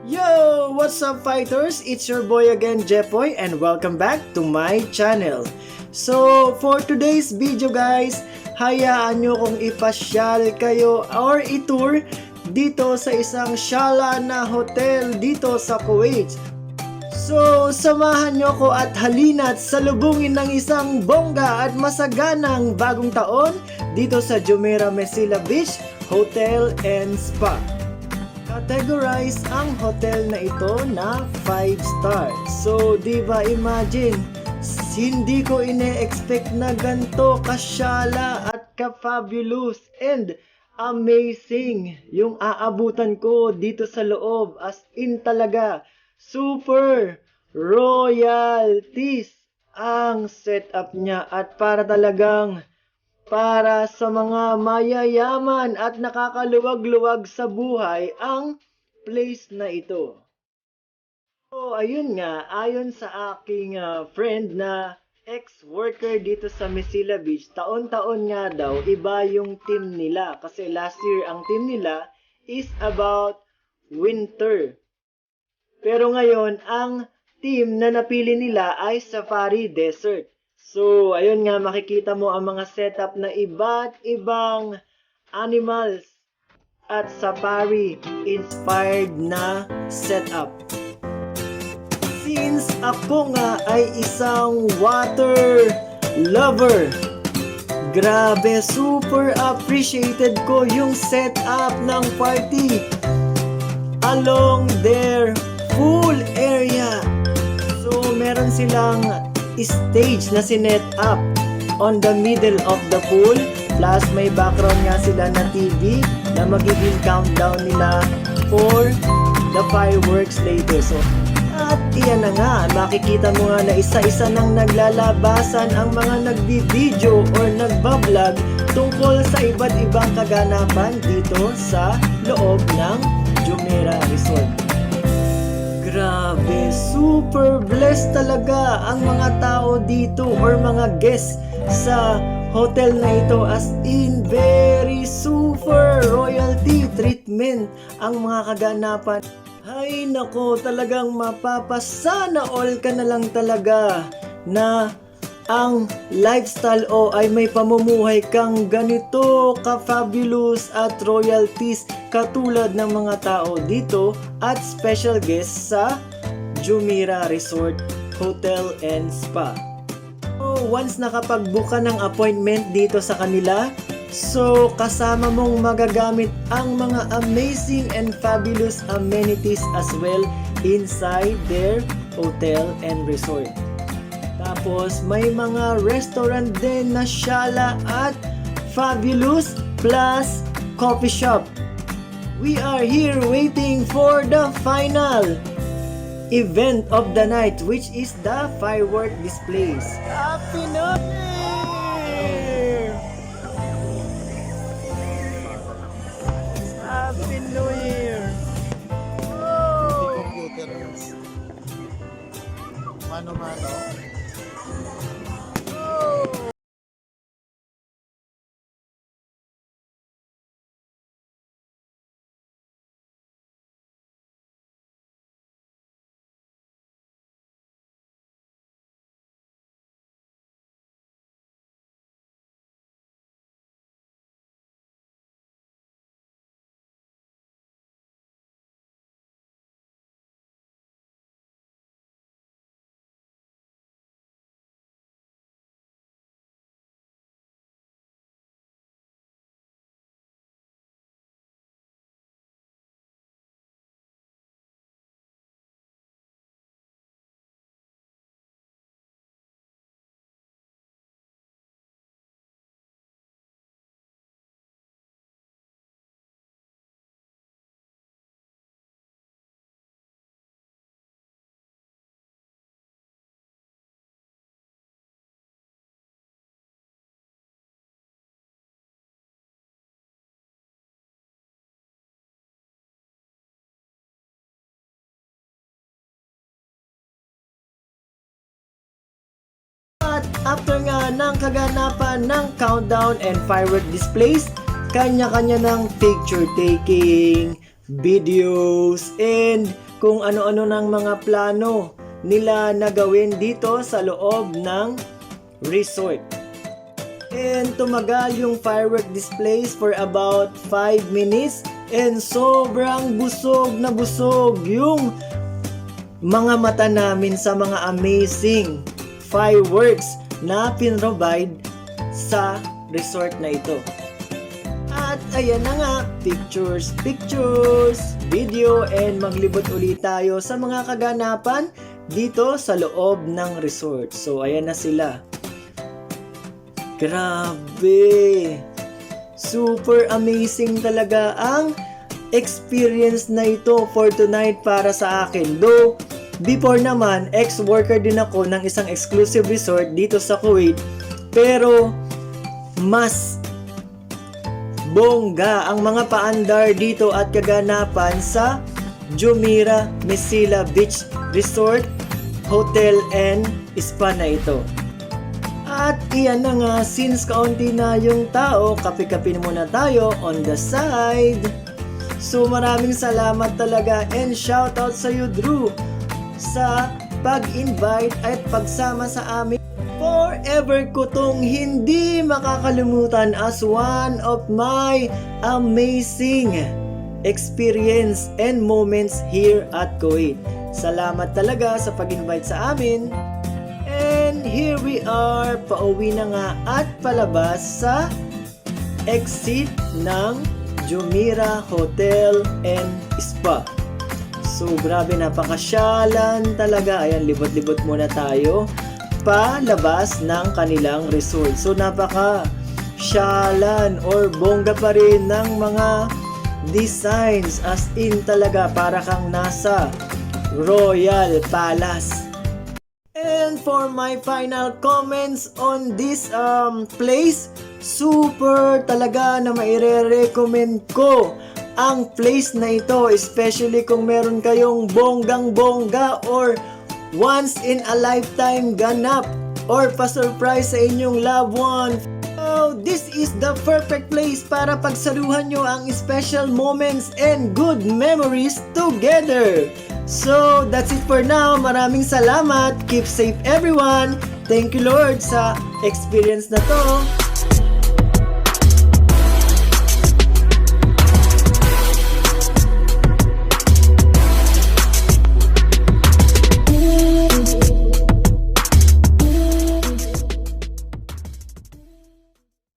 Yo! What's up, fighters? It's your boy again, Jepoy, and welcome back to my channel. So, for today's video guys, hayaan nyo kong ipasyal kayo or itour dito sa isang Shala na hotel dito sa Kuwait. So, samahan nyo ko at halina't salubungin ng isang bongga at masaganang bagong taon dito sa Jumeirah Mesilla Beach Hotel and Spa. Categorize ang hotel na ito na 5 stars. So, di ba imagine, hindi ko ine-expect na ganito kasyala at ka-fabulous and amazing yung aabutan ko dito sa loob. As in talaga, super royalties ang setup niya at para talagang para sa mga mayayaman at nakakaluwag-luwag sa buhay ang place na ito. So, ayun nga, ayon sa aking friend na ex-worker dito sa Mesilla Beach, taon-taon nga daw, iba yung team nila. Kasi last year, ang team nila is about winter. Pero ngayon, ang team na napili nila ay Safari Desert. So, ayun nga, makikita mo ang mga setup na iba't ibang animals at safari-inspired na setup. Since ako nga ay isang water lover, grabe, super appreciated ko yung setup ng party along their pool area. So, meron silang stage na sinet up on the middle of the pool, plus may background nga sila na TV na magiging countdown nila for the fireworks later. So, at iyan na nga, makikita mo nga na isa-isa nang naglalabasan ang mga nagbi-video or nagbablog tungkol sa iba't ibang kaganapan dito sa loob ng Jumeirah Resort. Grabe, super blessed talaga ang mga tao dito or mga guests sa hotel na ito, as in very super royalty treatment ang mga kaganapan. Ay nako, talagang mapapasana all ka na lang talaga na ang lifestyle ay may pamumuhay kang ganito ka-fabulous at royalties katulad ng mga tao dito at special guests sa Jumeirah Resort Hotel and Spa. Once nakapag-book ka ng appointment dito sa kanila, so kasama mong magagamit ang mga amazing and fabulous amenities as well inside their hotel and resort. Tapos may mga restaurant din na Shala at fabulous plus coffee shop. We are here waiting for the final event of the night, which is the firework displays. Happy New Year! Happy New Year! Oh! Computer. Mano-mano. after nga ng kaganapan ng countdown and firework displays, kanya-kanya ng picture taking, videos, and kung ano-ano ng mga plano nila na gawin dito sa loob ng resort. And tumagal yung firework displays for about 5 minutes and sobrang busog na busog yung mga mata namin sa mga amazing fireworks na pinrovide sa resort na ito. At ayan na nga, pictures, video, and maglibot ulit tayo sa mga kaganapan dito sa loob ng resort. So ayan na sila. Grabe! Super amazing talaga ang experience na ito for tonight para sa akin. Though, before naman, ex-worker din ako ng isang exclusive resort dito sa Kuwait. Pero, mas bongga ang mga paandar dito at kaganapan sa Jumeirah Mesilla Beach Resort, Hotel and Spa na ito. At iyan na nga, since kaunti na yung tao, kape-kape muna tayo on the side. So maraming salamat talaga and shoutout sa iyo, Drew, sa pag-invite at pagsama sa amin. Forever ko tong hindi makakalimutan as one of my amazing experience and moments here at Kuwait. Salamat talaga sa pag-invite sa amin. And here we are, pauwi na nga at palabas sa exit ng Jumeirah Hotel and Spa. So grabe, napakasyalan talaga. Ayan, libot-libot muna tayo palabas ng kanilang resort. So napakasyalan or bongga pa rin ng mga designs, as in talaga para kang nasa Royal Palace. And for my final comments on this place, super talaga na maire-recommend ko ang place na ito, especially kung meron kayong bonggang-bongga or once in a lifetime ganap or pa-surprise sa inyong loved one. So, this is the perfect place para pagsaluhan nyo ang special moments and good memories together. So, that's it for now. Maraming salamat. Keep safe everyone. Thank you Lord sa experience na to.